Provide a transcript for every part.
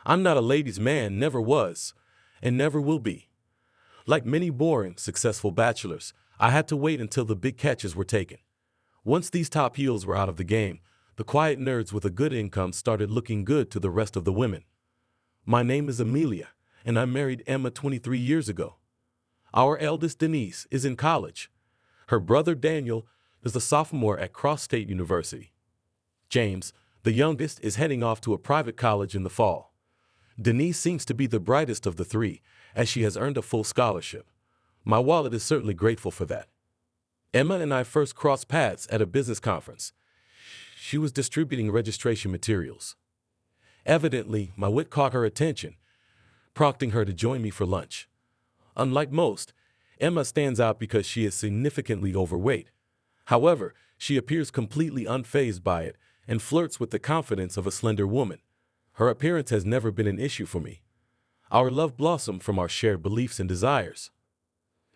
I'm not a ladies' man, never was, and never will be. Like many boring, successful bachelors, I had to wait until the big catches were taken. Once these top heels were out of the game, the quiet nerds with a good income started looking good to the rest of the women. My name is Amelia, and I married Emma 23 years ago. Our eldest, Denise, is in college. Her brother, Daniel, is a sophomore at Cross State University. James, the youngest, is heading off to a private college in the fall. Denise seems to be the brightest of the three, as she has earned a full scholarship. My wallet is certainly grateful for that. Emma and I first crossed paths at a business conference. She was distributing registration materials. Evidently, my wit caught her attention, prompting her to join me for lunch. Unlike most, Emma stands out because she is significantly overweight. However, she appears completely unfazed by it and flirts with the confidence of a slender woman. Her appearance has never been an issue for me. Our love blossomed from our shared beliefs and desires.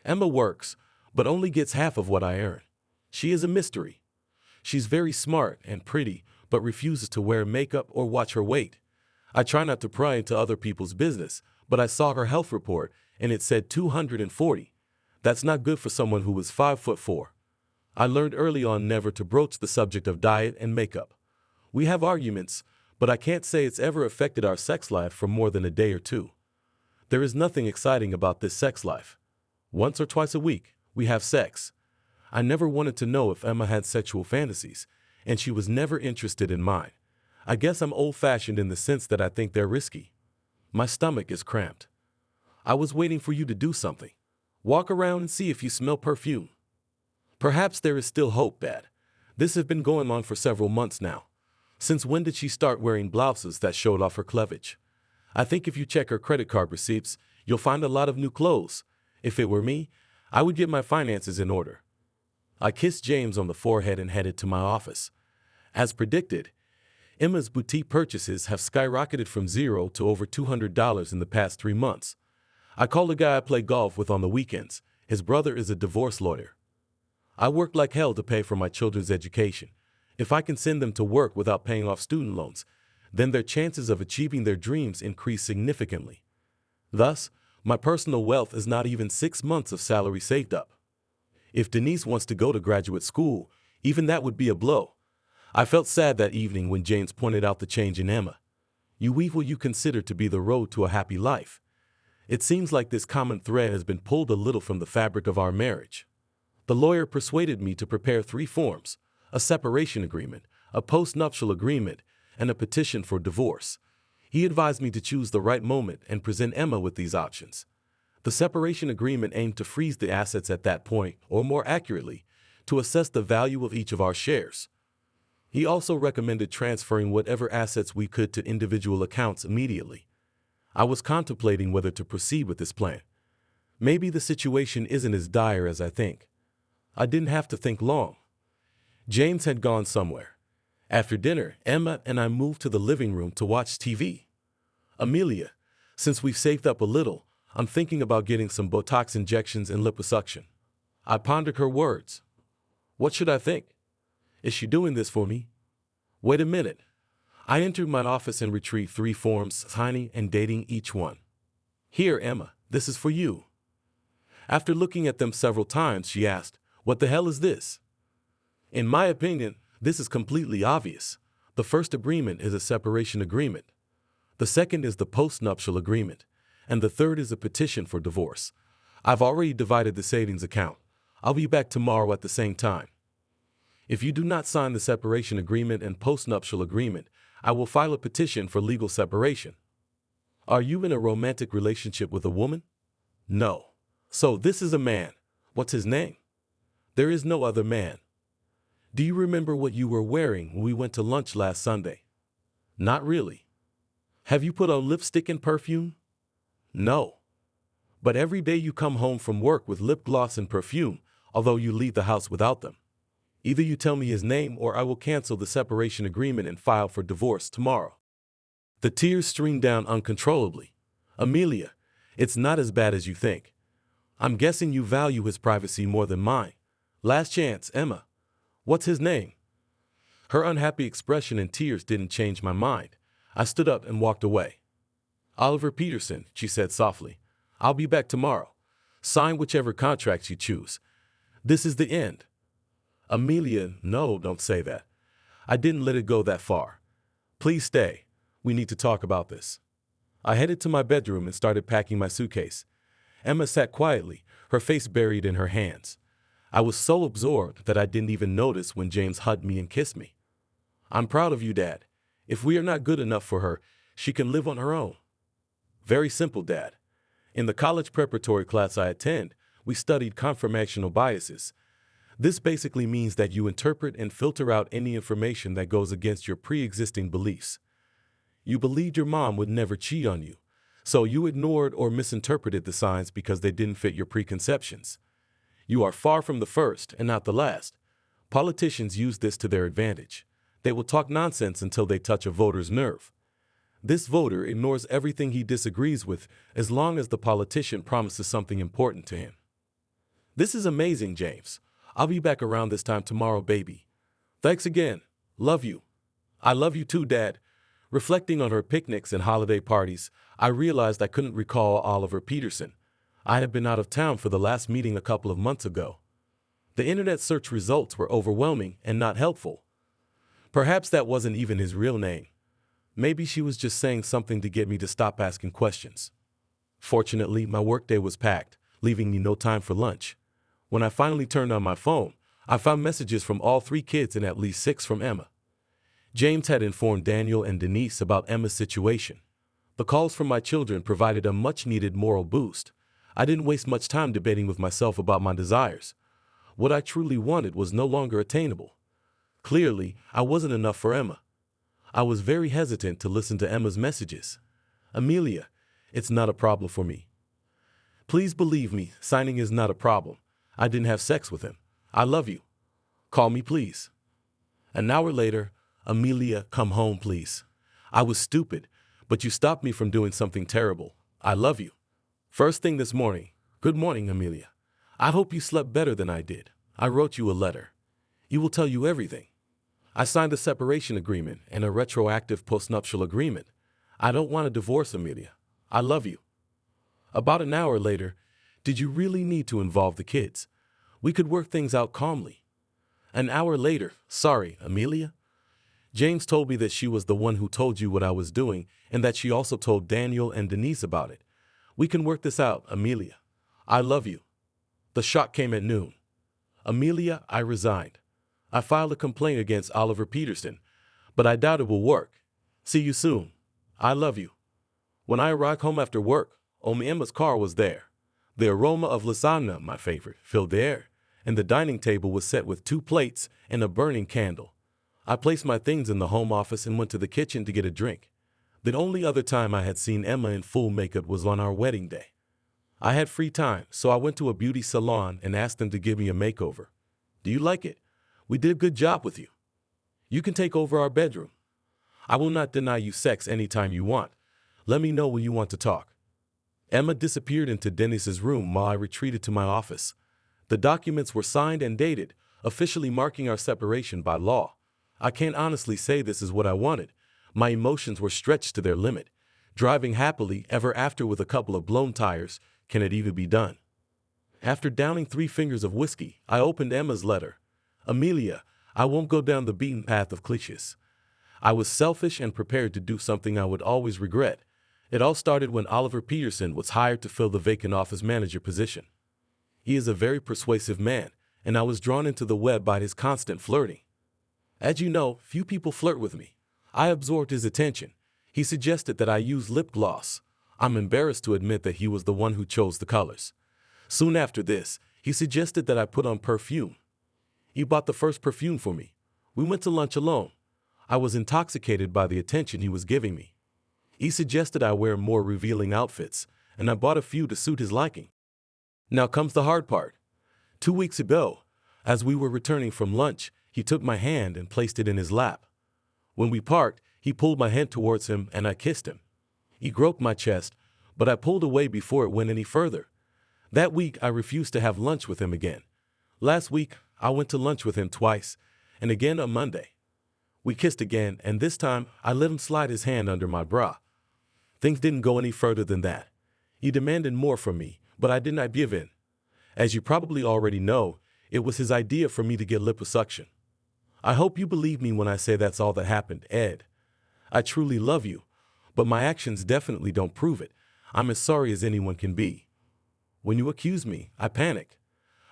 Emma works, but only gets half of what I earn. She is a mystery. She's very smart and pretty, but refuses to wear makeup or watch her weight. I try not to pry into other people's business, but I saw her health report and it said 240. That's not good for someone who was 5'4". I learned early on never to broach the subject of diet and makeup. We have arguments, but I can't say it's ever affected our sex life for more than a day or two. There is nothing exciting about this sex life. Once or twice a week, we have sex. I never wanted to know if Emma had sexual fantasies, and she was never interested in mine. I guess I'm old-fashioned in the sense that I think they're risky. My stomach is cramped. I was waiting for you to do something. Walk around and see if you smell perfume. Perhaps there is still hope, Dad. This has been going on for several months now. Since when did she start wearing blouses that showed off her cleavage? I think if you check her credit card receipts, you'll find a lot of new clothes. If it were me, I would get my finances in order. I kissed James on the forehead and headed to my office. As predicted, Emma's boutique purchases have skyrocketed from zero to over $200 in the past 3 months. I called a guy I play golf with on the weekends. His brother is a divorce lawyer. I worked like hell to pay for my children's education. If I can send them to work without paying off student loans, then their chances of achieving their dreams increase significantly. Thus, my personal wealth is not even 6 months of salary saved up. If Denise wants to go to graduate school, even that would be a blow. I felt sad that evening when James pointed out the change in Emma. You weave what you consider to be the road to a happy life. It seems like this common thread has been pulled a little from the fabric of our marriage. The lawyer persuaded me to prepare 3 forms: a separation agreement, a post-nuptial agreement, and a petition for divorce. He advised me to choose the right moment and present Emma with these options. The separation agreement aimed to freeze the assets at that point, or more accurately, to assess the value of each of our shares. He also recommended transferring whatever assets we could to individual accounts immediately. I was contemplating whether to proceed with this plan. Maybe the situation isn't as dire as I think. I didn't have to think long. James had gone somewhere. After dinner, Emma and I moved to the living room to watch TV. Amelia, since we've saved up a little, I'm thinking about getting some Botox injections and liposuction. I pondered her words. What should I think? Is she doing this for me? Wait a minute. I entered my office and retrieved 3 forms, signing and dating each one. Here, Emma, this is for you. After looking at them several times, she asked, "What the hell is this?" In my opinion, this is completely obvious. The first agreement is a separation agreement. The second is the post-nuptial agreement. And the third is a petition for divorce. I've already divided the savings account. I'll be back tomorrow at the same time. If you do not sign the separation agreement and post-nuptial agreement, I will file a petition for legal separation. Are you in a romantic relationship with a woman? No. So this is a man. What's his name? There is no other man. Do you remember what you were wearing when we went to lunch last Sunday? Not really. Have you put on lipstick and perfume? No. But every day you come home from work with lip gloss and perfume, although you leave the house without them. Either you tell me his name or I will cancel the separation agreement and file for divorce tomorrow. The tears streamed down uncontrollably. Amelia, it's not as bad as you think. I'm guessing you value his privacy more than mine. Last chance, Emma. What's his name? Her unhappy expression and tears didn't change my mind. I stood up and walked away. Oliver Peterson, she said softly. I'll be back tomorrow. Sign whichever contracts you choose. This is the end. Amelia, no, don't say that. I didn't let it go that far. Please stay. We need to talk about this. I headed to my bedroom and started packing my suitcase. Emma sat quietly, her face buried in her hands. I was so absorbed that I didn't even notice when James hugged me and kissed me. I'm proud of you, Dad. If we are not good enough for her, she can live on her own. Very simple, Dad. In the college preparatory class I attend, we studied confirmational biases. This basically means that you interpret and filter out any information that goes against your pre-existing beliefs. You believed your mom would never cheat on you, so you ignored or misinterpreted the signs because they didn't fit your preconceptions. You are far from the first and not the last. Politicians use this to their advantage. They will talk nonsense until they touch a voter's nerve. This voter ignores everything he disagrees with as long as the politician promises something important to him. This is amazing, James. I'll be back around this time tomorrow, baby. Thanks again. Love you. I love you too, Dad. Reflecting on her picnics and holiday parties, I realized I couldn't recall Oliver Peterson. I had been out of town for the last meeting a couple of months ago. The internet search results were overwhelming and not helpful. Perhaps that wasn't even his real name. Maybe she was just saying something to get me to stop asking questions. Fortunately, my workday was packed, leaving me no time for lunch. When I finally turned on my phone, I found messages from all 3 kids and at least 6 from Emma. James had informed Daniel and Denise about Emma's situation. The calls from my children provided a much-needed moral boost. I didn't waste much time debating with myself about my desires. What I truly wanted was no longer attainable. Clearly, I wasn't enough for Emma. I was very hesitant to listen to Emma's messages. Amelia, it's not a problem for me. Please believe me, signing is not a problem. I didn't have sex with him. I love you. Call me, please. An hour later, Amelia, come home, please. I was stupid, but you stopped me from doing something terrible. I love you. First thing this morning. Good morning, Amelia. I hope you slept better than I did. I wrote you a letter. It will tell you everything. I signed a separation agreement and a retroactive postnuptial agreement. I don't want a divorce, Amelia. I love you. About an hour later, did you really need to involve the kids? We could work things out calmly. An hour later, sorry, Amelia. James told me that she was the one who told you what I was doing and that she also told Daniel and Denise about it. We can work this out, Amelia. I love you. The shock came at noon. Amelia, I resigned. I filed a complaint against Oliver Peterson, but I doubt it will work. See you soon. I love you. When I arrived home after work, Emma's car was there. The aroma of lasagna, my favorite, filled the air, and the dining table was set with 2 plates and a burning candle. I placed my things in the home office and went to the kitchen to get a drink. The only other time I had seen Emma in full makeup was on our wedding day. I had free time, so I went to a beauty salon and asked them to give me a makeover. Do you like it? We did a good job with you. You can take over our bedroom. I will not deny you sex anytime you want. Let me know when you want to talk. Emma disappeared into Dennis's room while I retreated to my office. The documents were signed and dated, officially marking our separation by law. I can't honestly say this is what I wanted. My emotions were stretched to their limit. Driving happily ever after with a couple of blown tires, can it even be done? After downing 3 fingers of whiskey, I opened Emma's letter. Amelia, I won't go down the beaten path of cliches. I was selfish and prepared to do something I would always regret. It all started when Oliver Peterson was hired to fill the vacant office manager position. He is a very persuasive man, and I was drawn into the web by his constant flirting. As you know, few people flirt with me. I absorbed his attention. He suggested that I use lip gloss. I'm embarrassed to admit that he was the one who chose the colors. Soon after this, he suggested that I put on perfume. He bought the first perfume for me. We went to lunch alone. I was intoxicated by the attention he was giving me. He suggested I wear more revealing outfits, and I bought a few to suit his liking. Now comes the hard part. 2 weeks ago, as we were returning from lunch, he took my hand and placed it in his lap. When we parked, he pulled my head towards him and I kissed him. He groped my chest, but I pulled away before it went any further. That week, I refused to have lunch with him again. Last week, I went to lunch with him twice, and again on Monday. We kissed again, and this time, I let him slide his hand under my bra. Things didn't go any further than that. He demanded more from me, but I did not give in. As you probably already know, it was his idea for me to get liposuction. I hope you believe me when I say that's all that happened, Ed. I truly love you, but my actions definitely don't prove it. I'm as sorry as anyone can be. When you accused me, I panicked.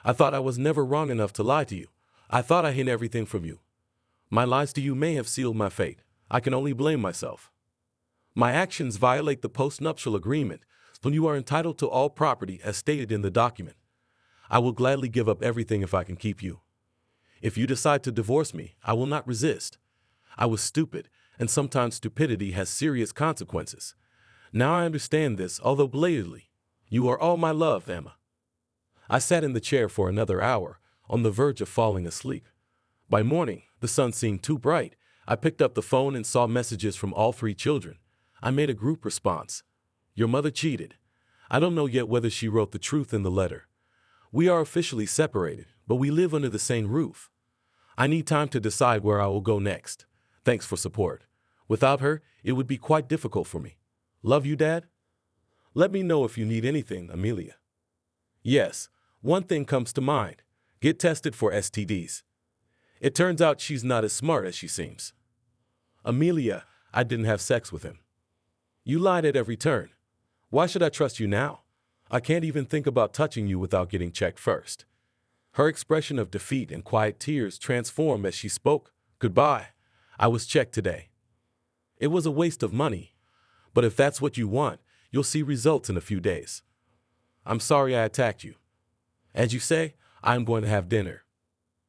I thought I was never wrong enough to lie to you. I thought I hid everything from you. My lies to you may have sealed my fate. I can only blame myself. My actions violate the postnuptial agreement, when you are entitled to all property as stated in the document. I will gladly give up everything if I can keep you. If you decide to divorce me, I will not resist. I was stupid, and sometimes stupidity has serious consequences. Now I understand this, although belatedly. You are all my love, Emma. I sat in the chair for another hour, on the verge of falling asleep. By morning, the sun seemed too bright. I picked up the phone and saw messages from all 3 children. I made a group response. Your mother cheated. I don't know yet whether she wrote the truth in the letter. We are officially separated, but we live under the same roof. I need time to decide where I will go next. Thanks for support. Without her, it would be quite difficult for me. Love you, Dad? Let me know if you need anything, Amelia. Yes, one thing comes to mind. Get tested for STDs. It turns out she's not as smart as she seems. Amelia, I didn't have sex with him. You lied at every turn. Why should I trust you now? I can't even think about touching you without getting checked first. Her expression of defeat and quiet tears transformed as she spoke. Goodbye. I was checked today. It was a waste of money. But if that's what you want, you'll see results in a few days. I'm sorry I attacked you. As you say, I'm going to have dinner.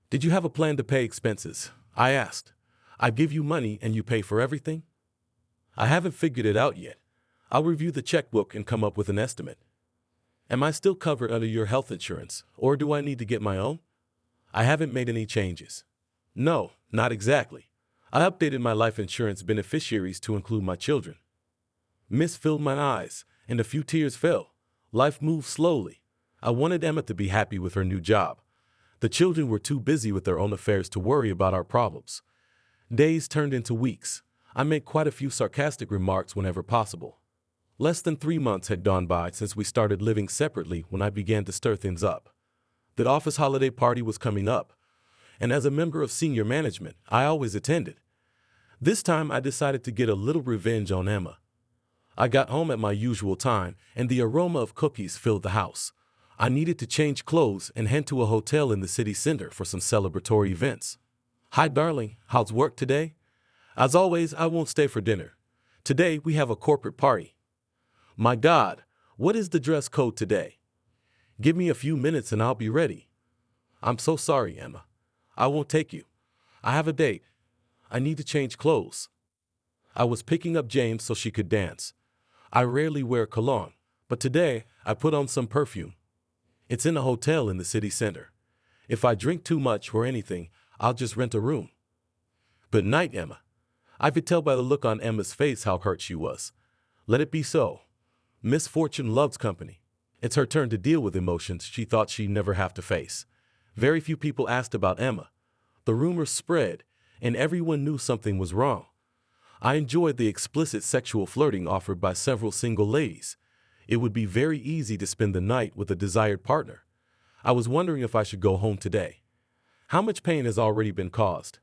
Did you have a plan to pay expenses? I asked. I give you money and you pay for everything? I haven't figured it out yet. I'll review the checkbook and come up with an estimate. Am I still covered under your health insurance, or do I need to get my own? I haven't made any changes. No, not exactly. I updated my life insurance beneficiaries to include my children. Mist filled my eyes, and a few tears fell. Life moved slowly. I wanted Emma to be happy with her new job. The children were too busy with their own affairs to worry about our problems. Days turned into weeks. I made quite a few sarcastic remarks whenever possible. Less than 3 months had gone by since we started living separately when I began to stir things up. The office holiday party was coming up, and as a member of senior management, I always attended. This time I decided to get a little revenge on Emma. I got home at my usual time, and the aroma of cookies filled the house. I needed to change clothes and head to a hotel in the city center for some celebratory events. Hi, darling. How's work today? As always, I won't stay for dinner. Today we have a corporate party. My God, what is the dress code today? Give me a few minutes and I'll be ready. I'm so sorry, Emma. I won't take you. I have a date. I need to change clothes. I was picking up James so she could dance. I rarely wear cologne, but today I put on some perfume. It's in a hotel in the city center. If I drink too much or anything, I'll just rent a room. Good night, Emma. I could tell by the look on Emma's face how hurt she was. Let it be so. Misfortune loves company. It's her turn to deal with emotions she thought she'd never have to face. Very few people asked about Emma. The rumors spread, and everyone knew something was wrong. I enjoyed the explicit sexual flirting offered by several single ladies. It would be very easy to spend the night with a desired partner. I was wondering if I should go home today. How much pain has already been caused?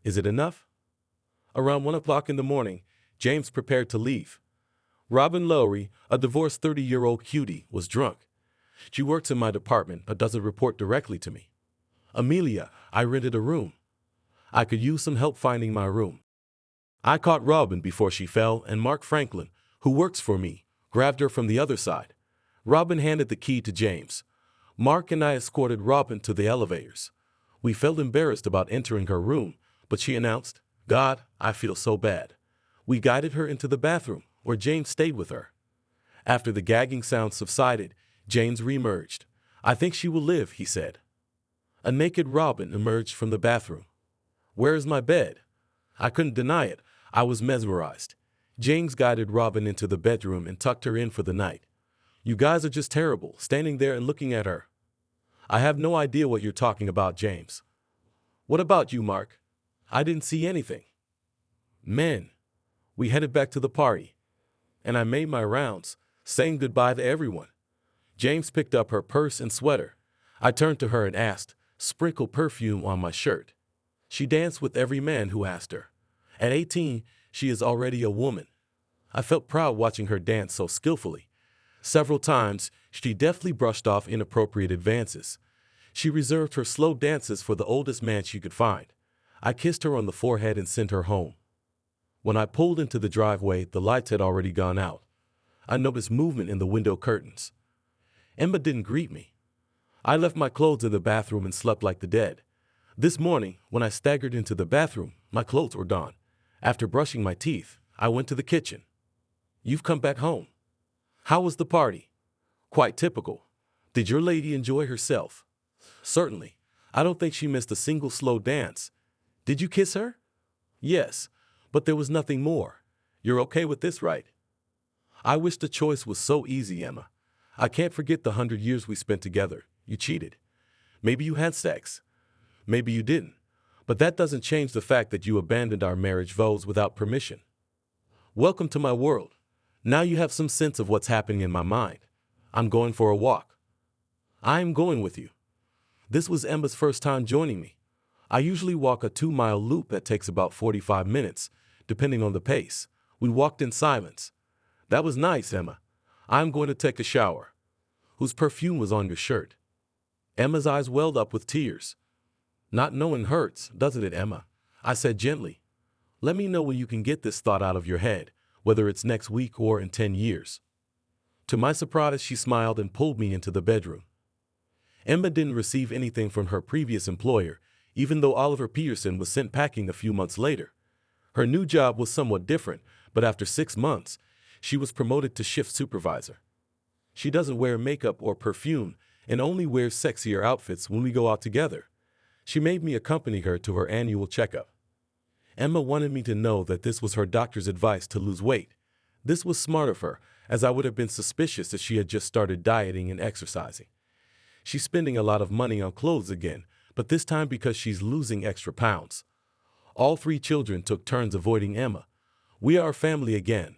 Is it enough? Around 1 o'clock in the morning, James prepared to leave. Robin Lowry, a divorced 30-year-old cutie, was drunk. She works in my department but doesn't report directly to me. Amelia, I rented a room. I could use some help finding my room. I caught Robin before she fell, and Mark Franklin, who works for me, grabbed her from the other side. Robin handed the key to James. Mark and I escorted Robin to the elevators. We felt embarrassed about entering her room, but she announced, God, I feel so bad. We guided her into the bathroom, where James stayed with her. After the gagging sound subsided, James reemerged. I think she will live, he said. A naked Robin emerged from the bathroom. Where is my bed? I couldn't deny it. I was mesmerized. James guided Robin into the bedroom and tucked her in for the night. You guys are just terrible, standing there and looking at her. I have no idea what you're talking about, James. What about you, Mark? I didn't see anything. Men. We headed back to the party. and I made my rounds, saying goodbye to everyone. James picked up her purse and sweater. I turned to her and asked, "Sprinkle perfume on my shirt." She danced with every man who asked her. At 18, she is already a woman. I felt proud watching her dance so skillfully. Several times, she deftly brushed off inappropriate advances. She reserved her slow dances for the oldest man she could find. I kissed her on the forehead and sent her home. When I pulled into the driveway, the lights had already gone out. I noticed movement in the window curtains. Emma didn't greet me. I left my clothes in the bathroom and slept like the dead. This morning, when I staggered into the bathroom, my clothes were gone. After brushing my teeth, I went to the kitchen. "You've come back home. How was the party?" "Quite typical. Did your lady enjoy herself?" "Certainly. I don't think she missed a single slow dance." "Did you kiss her?" "Yes, but there was nothing more. You're okay with this, right?" I wish the choice was so easy, Emma. I can't forget the 100 years we spent together. You cheated. Maybe you had sex. Maybe you didn't. But that doesn't change the fact that you abandoned our marriage vows without permission. Welcome to my world. Now you have some sense of what's happening in my mind. I'm going for a walk. I am going with you. This was Emma's first time joining me. I usually walk a 2-mile loop that takes about 45 minutes, depending on the pace. We walked in silence. That was nice, Emma. I'm going to take a shower. Whose perfume was on your shirt? Emma's eyes welled up with tears. Not knowing hurts, doesn't it, Emma? I said gently. Let me know when you can get this thought out of your head, whether it's next week or in 10 years. To my surprise, she smiled and pulled me into the bedroom. Emma didn't receive anything from her previous employer, even though Oliver Peterson was sent packing a few months later. Her new job was somewhat different, but after 6 months, she was promoted to shift supervisor. She doesn't wear makeup or perfume and only wears sexier outfits when we go out together. She made me accompany her to her annual checkup. Emma wanted me to know that this was her doctor's advice to lose weight. This was smart of her, as I would have been suspicious if she had just started dieting and exercising. She's spending a lot of money on clothes again, but this time because she's losing extra pounds. All 3 children took turns avoiding Emma. We are a family again,